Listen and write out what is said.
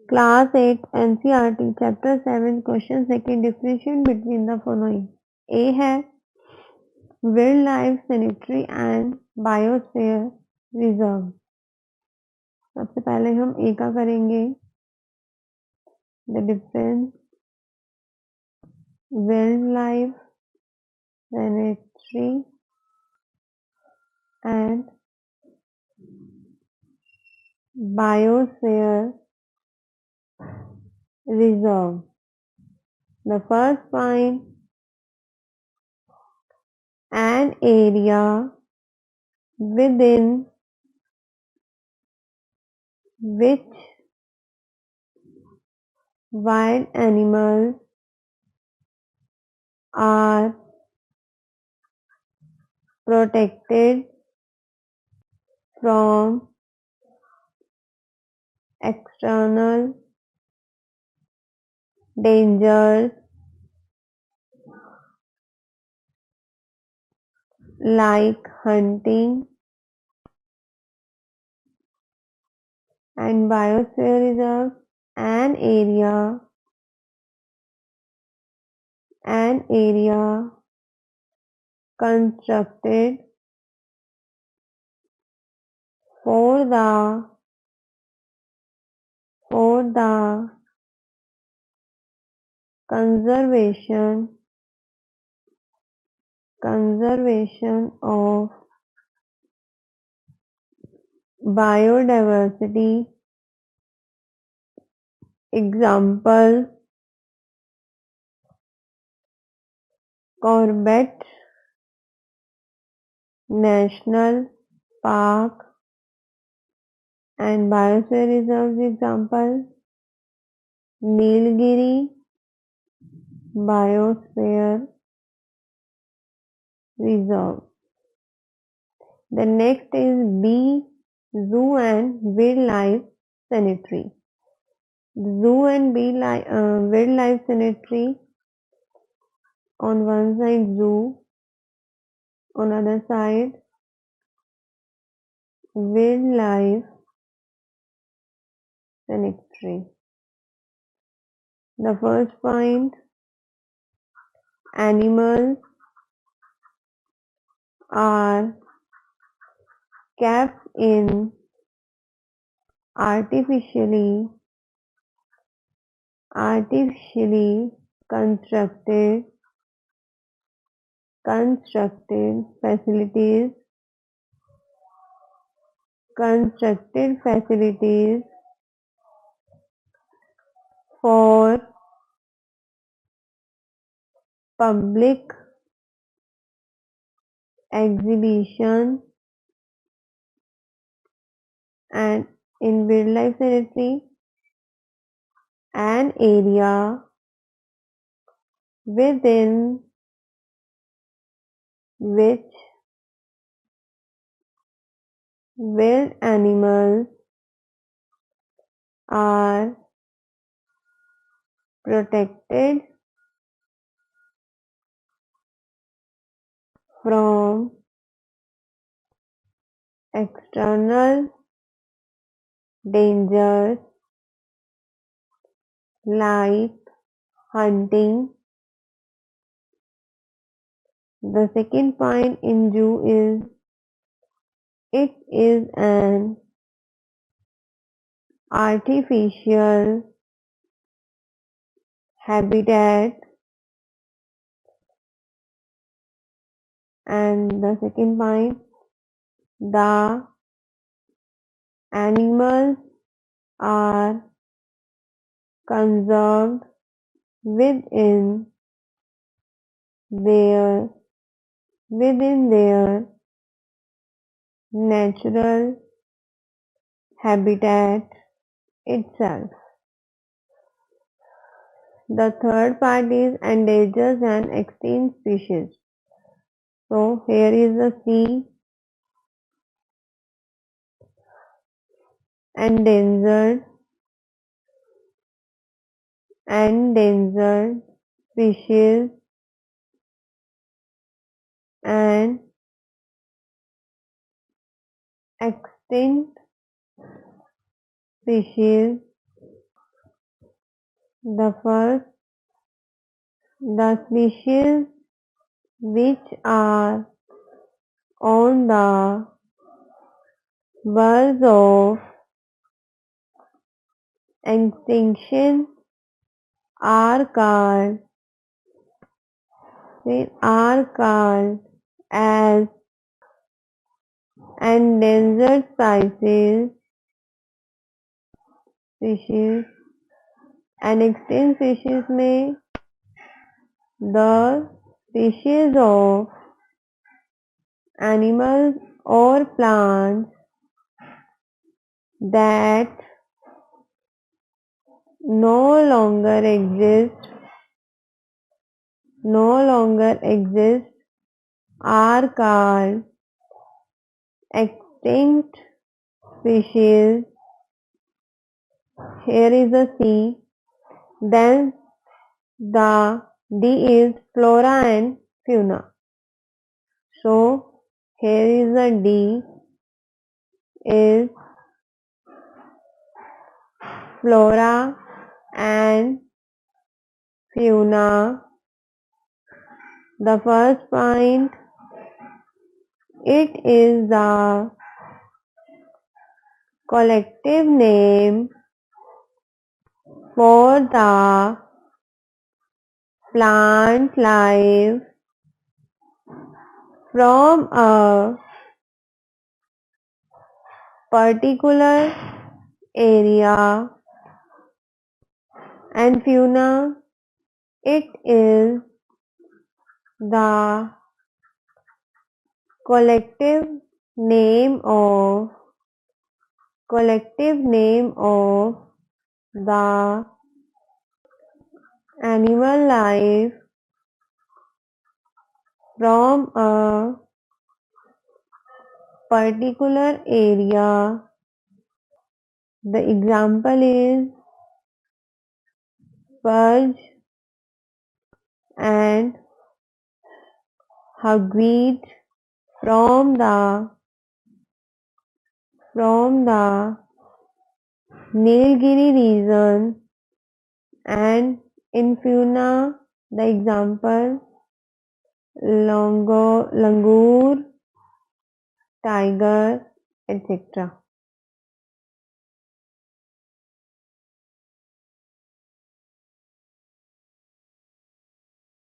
Class 8 NCERT Chapter 7 Question 2 Differentiate between the following. A है Wildlife Sanctuary and Biosphere Reserve. सबसे पहले हम A का करेंगे. The difference Wildlife Sanctuary and Biosphere Reserve. The first point, an area within which wild animals are protected from external dangers like hunting and biosphere reserve, an area constructed for the conservation of biodiversity. Example, Corbett National Park and Biosphere Reserve. Example, Nilgiri Biosphere Reserve. The next is B, Zoo and Wildlife Sanctuary. Zoo and Wildlife Sanctuary, on one side zoo, on other side Wildlife Sanctuary. The first point, animals are kept in artificially constructed facilities for public exhibition, and in wildlife sanctuary, an area within which wild animals are protected from external dangers like hunting. The second point in zoo is it is an artificial habitat, and the second point, the animals are conserved within their natural habitat itself. The third part is endangered and extinct species. So here is the C, endangered species and extinct species. The species which are on the verge of extinction are called as endangered species and extinct species में the species of animals or plants that no longer exist are called extinct species. Here is a C. Then the D is flora and fauna. So here is a D is flora and fauna. The first point, it is the collective name for the plant life from a particular area, and fauna, it is the collective name of the animal life from a particular area. The example is spurge and hugweed from the Nilgiri region, and in fauna the example langur, tiger, etc.